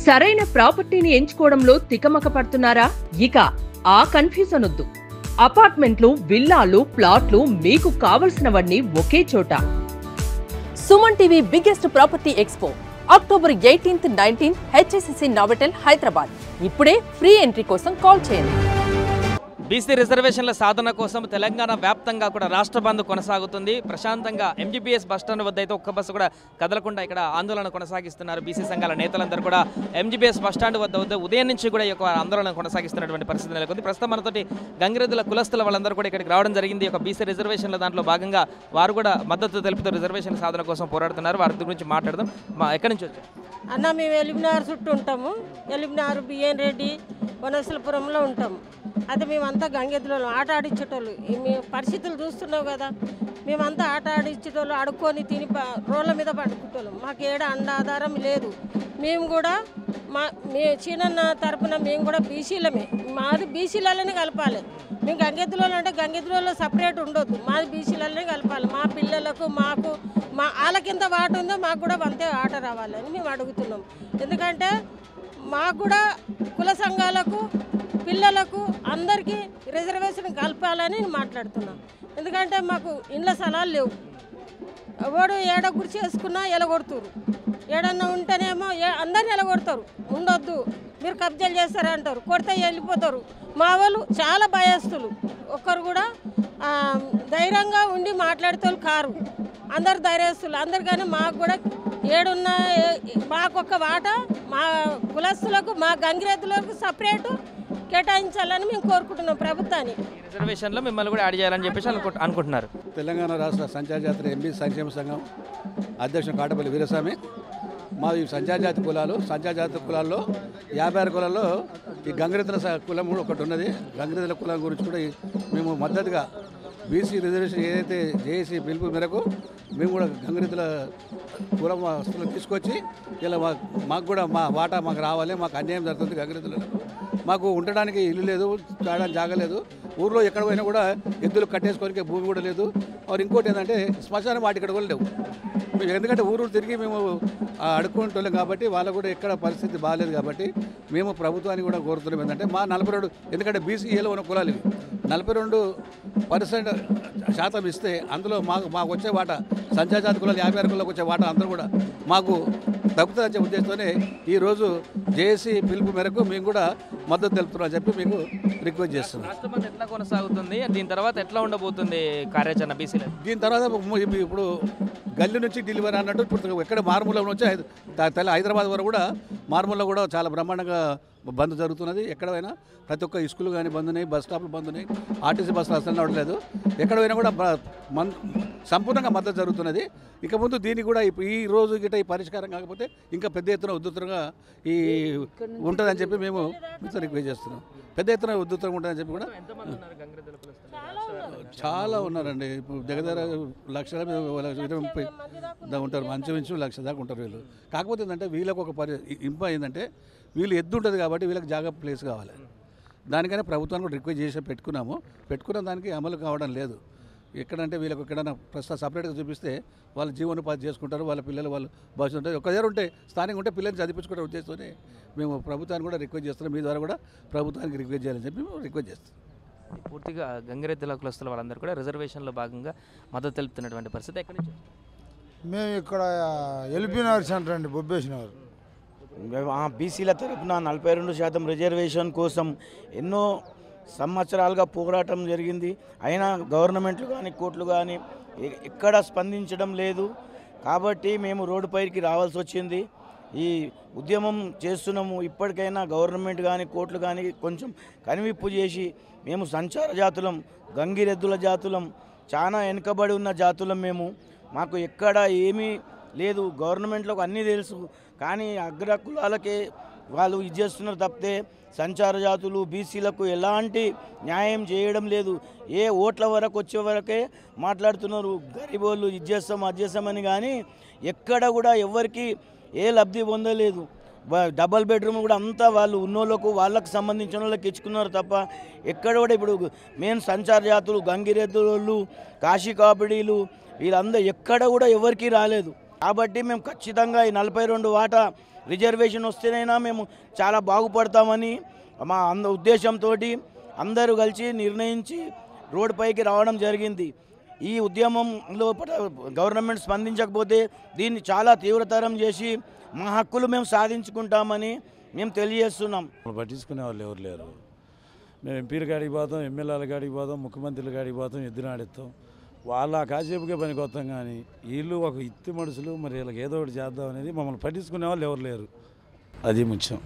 సరైన ప్రాపర్టీని ఎంచుకోవడంలో తికమక పడుతున్నారా? ఇక ఆ కన్ఫ్యూజన్ వద్దు. అపార్ట్మెంట్లు, విల్లాలు, ప్లాట్లు మీకు కావలసినవన్నీ ఒకే చోట. Suman TV biggest property expo October 18th, 19th HSCC Novotel, Hyderabad. ఇప్పుడే ఫ్రీ ఎంట్రీ కోసం కాల్ చేయండి. బీసీ రిజర్వేషన్ల సాధన కోసం తెలంగాణ వ్యాప్తంగా కూడా రాష్ట్ర బంద్ కొనసాగుతుంది. ప్రశాంతంగా ఎంజీబీఎస్ బస్టాండ్ వద్ద అయితే ఒక్క బస్సు కూడా కదలకుండా ఇక్కడ ఆందోళన కొనసాగిస్తున్నారు. బీసీ సంఘాల నేతలందరూ కూడా ఎంజీబీఎస్ బస్టాండ్ వద్ద ఉదయం నుంచి కూడా ఈ యొక్క ఆందోళన కొనసాగిస్తున్నటువంటి పరిస్థితి నెలకొంది. ప్రస్తుతం మనతోటి గంగిరెద్దుల కులస్తుల వాళ్ళందరూ కూడా ఇక్కడికి రావడం జరిగింది. ఒక బీసీ రిజర్వేషన్ల దాంట్లో భాగంగా వారు కూడా మద్దతు తెలుపుతూ రిజర్వేషన్ సాధన కోసం పోరాడుతున్నారు. వారి గురించి మాట్లాడదాం. ఎక్కడి నుంచి వచ్చారు అన్న? మేము ఎలిమినార్ చుట్టూ ఉంటాము. ఎలిమినార్, బిఎన్ రెడ్డి, వనసలపురంలో ఉంటాము. అయితే మేమంతా గంగెద్దులో ఆట ఆడించేటోళ్ళు. మేము పరిస్థితులు చూస్తున్నావు కదా, మేమంతా ఆట ఆడించేటోళ్ళు, అడుక్కొని తిని రోడ్ల మీద పడుకుంటాం. మాకు ఏడ ఆధారం లేదు. మేము కూడా మీ చీనన్న తరపున మేము కూడా బీసీలమే. మాది బీసీలలోనే కలపాలి. మేము గంగెద్దులో అంటే గంగెద్దులో సపరేట్ ఉండొద్దు. మాది బీసీలలోనే కలపాలి. మా పిల్లలకు మాకు వాళ్ళకింత వాట ఉందో మాకు కూడా అంతే ఆట రావాలని మేము అడుగుతున్నాం. ఎందుకంటే మాకు కూడా కుల సంఘాలకు, పిల్లలకు అందరికీ రిజర్వేషన్ కలపాలని మాట్లాడుతున్నాం. ఎందుకంటే మాకు ఇండ్ల స్థలాలు లేవు. ఎవడు ఏడ గురి చేసుకున్నా ఎలగొడుతురు. ఏడన్నా ఉంటేనేమో అందరిని ఎలగొడతారు. ఉండొద్దు, మీరు కబ్జాలు చేస్తారంటారు. కొడితే వెళ్ళిపోతారు. మా వాళ్ళు చాలా భయస్తులు. ఒక్కరు కూడా ధైర్యంగా ఉండి మాట్లాడేటోళ్ళు కారు. అందరు ధైర్యస్తులు అందరు. కానీ మాకు కూడా ఏడున్నా మాకొక్క వాట మా కులస్తులకు, మా గంగిరెద్దులకు సపరేటు కేటాయించాలని మేము కోరుకుంటున్నాం ప్రభుత్వాన్ని. రిజర్వేషన్లో మిమ్మల్ని కూడా యాడ్ చేయాలని చెప్పేసి అనుకుంటున్నారు. తెలంగాణ రాష్ట్ర సంచార జాతర ఎంబీ సంక్షేమ సంఘం అధ్యక్షుడు కాటపల్లి వీరస్వామి. మా ఈ సంచార జాతి కులాలు, సంచార జాతి కులాల్లో 56 కులాల్లో ఈ గంగిరెద్దుల కులం కూడా ఒకటి ఉన్నది. గంగిరెద్దుల కులం గురించి కూడా మేము మద్దతుగా బీసీ రిజర్వేషన్ ఏదైతే జేఏసీ పిలుపు మేరకు మేము కూడా గంగిరెద్దుల కులం వస్తువులు తీసుకొచ్చి ఇలా మాకు కూడా మా వాటా మాకు రావాలి. మాకు అన్యాయం జరుగుతుంది. గంగిరెద్దులలో మాకు ఉండడానికి ఇల్లు లేదు, తాగడానికి జాగలేదు. ఊర్లో ఎక్కడ పోయినా కూడా ఎద్దులు కట్టేసుకోనికి భూమి కూడా లేదు. ఇంకోటి ఏంటంటే శ్మశానం వాటి ఇక్కడ కూడా లేవు. ఎందుకంటే ఊరు తిరిగి మేము అడుక్కుంటున్నాం కాబట్టి వాళ్ళకు కూడా ఎక్కడ పరిస్థితి బాగాలేదు. కాబట్టి మేము ప్రభుత్వాన్ని కూడా కోరుతున్నాం ఏంటంటే మా 42, ఎందుకంటే బీసీఏలో ఉన్న కులాలు ఇవి 42% ఇస్తే అందులో మాకు వచ్చే వాటా సంచార జాతి కులాలు 56 కులాలకు వచ్చే వాటా అందరూ కూడా మాకు తగ్గుతుందని చెప్పే ఉద్దేశంతోనే ఈరోజు జేఏసీ పిలుపు మేరకు మేము కూడా మద్దతు తెలుపుతున్నామని చెప్పి మీకు రిక్వెస్ట్ చేస్తున్నాం. రాష్ట్రపతి ఎట్లా కొనసాగుతుంది, దీని తర్వాత ఎట్లా ఉండబోతుంది కార్యాచరణ బీసీలో? దీని తర్వాత ఇప్పుడు గల్లీ నుంచి డెలివరీ అన్నట్టు ఇప్పుడు ఎక్కడ మారుమూల నుంచి హైదరాబాద్ వరకు కూడా మారుమూలలో కూడా చాలా బ్రహ్మాండంగా బంద్ జరుగుతున్నది. ఎక్కడైనా ప్రతి ఒక్క స్కూల్ కానీ బంద్ ఉన్నాయి, బస్ స్టాప్లు బంద్ ఉన్నాయి, ఆర్టీసీ బస్సులు అసలు నడవలేదు. ఎక్కడైనా కూడా సంపూర్ణంగా మద్దతు జరుగుతున్నది. ఇక ముందు దీనికి కూడా ఈ రోజు గిట్ట ఈ పరిష్కారం కాకపోతే ఇంకా పెద్ద ఎత్తున ఉద్ధృతంగా ఉంటుందని చెప్పి మేము రిక్వెస్ట్ చేస్తున్నాం. పెద్ద ఎత్తున ఉద్ధృతంగా ఉంటుందని చెప్పి కూడా చాలా ఉన్నారండి. ఇప్పుడు దగ్గర లక్షల 20-30 ఉంటారు, మంచు లక్ష దాకా ఉంటారు వీళ్ళు. కాకపోతే ఏంటంటే వీళ్ళకు ఒక ఇంప ఏంటంటే వీళ్ళు ఎద్దు ఉంటుంది కాబట్టి వీళ్ళకి జాగా ప్లేస్ కావాలి. దానికైనా ప్రభుత్వాన్ని కూడా రిక్వెస్ట్ చేసి పెట్టుకున్న దానికి అమలు కావడం లేదు. ఎక్కడంటే వీళ్ళకి ఎక్కడైనా ప్రస్తుతం సపరేట్గా చూపిస్తే వాళ్ళు జీవనోపాధి చేసుకుంటారు. వాళ్ళ పిల్లలు వాళ్ళు భవిష్యత్తు ఉంటుంది. ఒక దగ్గర ఉంటే స్థానికంగా ఉంటే పిల్లల్ని చదివించుకునే ఉద్దేశంతోనే మేము ప్రభుత్వాన్ని కూడా రిక్వెస్ట్ చేస్తున్నాం. మీ ద్వారా కూడా ప్రభుత్వానికి రిక్వెస్ట్ చేయాలని చెప్పి మేము రిక్వెస్ట్ చేస్తాం. పూర్తిగా గంగిరెద్దుల కులస్తుల వాళ్ళందరూ కూడా రిజర్వేషన్లో భాగంగా మద్దతు తెలుపుతున్నటువంటి పరిస్థితి. ఎక్కడి నుంచి? మేము ఇక్కడ ఎల్బీనగర్ సెంటర్ అండి, బొబ్బేసినగర్. బీసీల తరఫున 42% రిజర్వేషన్ కోసం ఎన్నో సంవత్సరాలుగా పోరాటం జరిగింది. అయినా గవర్నమెంట్లు కానీ కోర్టులు కానీ ఎక్కడ స్పందించడం లేదు. కాబట్టి మేము రోడ్డుపైకి రావాల్సి వచ్చింది. ఈ ఉద్యమం చేస్తున్నాము. ఇప్పటికైనా గవర్నమెంట్ కానీ కోర్టులు కానీ కొంచెం కనువిప్పు చేసి మేము సంచార జాతులం, గంగిరెద్దుల జాతులం, చాలా వెనుకబడి ఉన్న జాతులం. మాకు ఎక్కడ ఏమీ లేదు. గవర్నమెంట్లకు అన్నీ తెలుసు, కానీ అగ్ర కులాలకే వాళ్ళు ఇది చేస్తున్నారు తప్పితే సంచార జాతులు బీసీలకు ఎలాంటి న్యాయం చేయడం లేదు. ఏ ఓట్ల వరకు వచ్చే వరకే మాట్లాడుతున్నారు. గరీబోళ్ళు ఇది చేస్తాం అది చేస్తామని, కానీ ఎక్కడ కూడా ఎవరికి ఏ లబ్ధి పొందలేదు. డబల్ బెడ్రూమ్ కూడా అంతా వాళ్ళు ఉన్నోళ్ళకు వాళ్ళకు సంబంధించిన వాళ్ళకి ఇచ్చుకున్నారు తప్ప ఎక్కడ కూడా ఇప్పుడు మెయిన్ సంచార జాతులు, గంగిరెద్దులు, కాశీ కాపిడీలు వీళ్ళందరూ ఎక్కడ కూడా ఎవరికి రాలేదు. కాబట్టి మేము ఖచ్చితంగా ఈ 42 వాటా రిజర్వేషన్ వస్తేనైనా మేము చాలా బాగుపడతామని మా ఉద్దేశంతో అందరూ కలిసి నిర్ణయించి రోడ్డుపైకి రావడం జరిగింది. ఈ ఉద్యమంలో గవర్నమెంట్ స్పందించకపోతే దీన్ని చాలా తీవ్రతరం చేసి మా హక్కులు మేము సాధించుకుంటామని మేము తెలియజేస్తున్నాం. పట్టించుకునే వాళ్ళు ఎవరు లేరు. మేము ఎంపీల కాడికి పోతాం, ఎమ్మెల్యేల కాడికి పోతాం, ముఖ్యమంత్రుల కాడికి పోతాం, ఎద్దున ఆడిస్తాం. వాళ్ళ కాసేపుకే పనికి వస్తాం. కానీ వీళ్ళు ఒక ఇత్తి మనుషులు, మరి వీళ్ళకి ఏదో ఒకటి చేద్దాం అనేది మమ్మల్ని పట్టించుకునే వాళ్ళు ఎవరు లేరు. అది ముఖ్యం.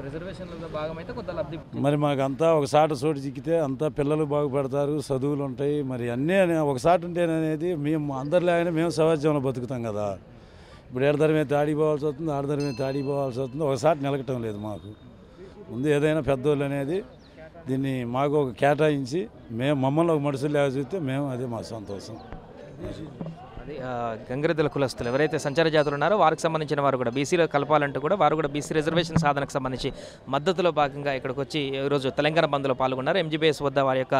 రిజర్వేషన్లలో భాగమైతే కొంత లబ్ధి మరి మాకంతా ఒక చోటు చిక్కితే అంతా పిల్లలు బాగుపడతారు, చదువులు ఉంటాయి. మరి అన్నీ ఒక సాటు ఉంటేననేది మేము అందరిలాగానే మేము సమాజంలో బతుకుతాం కదా. ఇప్పుడు ఏడదరమే తాడిపోవాల్సి వస్తుంది, ఆడదరమే తాడిపోవాల్సి వస్తుంది. ఒకసారి నిలకటం లేదు మాకు. ముందు ఏదైనా పెద్దోళ్ళు అనేది దీన్ని మాకు ఒక కేటాయించి మమ్మల్ని ఒక మనుషులు చూస్తే మేము అదే మా సంతోషం. అది గంగిరెద్దుల కులస్తులు ఎవరైతే సంచార జాతులు ఉన్నారో వారికి సంబంధించిన వారు కూడా బీసీలో కలపాలంటూ కూడా వారు కూడా బీసీ రిజర్వేషన్ సాధనకు సంబంధించి మద్దతులో భాగంగా ఇక్కడికి వచ్చి ఈరోజు తెలంగాణ బంద్లో పాల్గొన్నారు. ఎంజీబీఎస్ వద్ద వారి యొక్క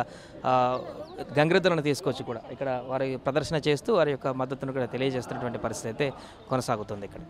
గంగిరెద్దులను తీసుకొచ్చి కూడా ఇక్కడ వారి ప్రదర్శన చేస్తూ వారి యొక్క మద్దతును కూడా తెలియజేస్తున్నటువంటి పరిస్థితి అయితే కొనసాగుతుంది ఇక్కడ.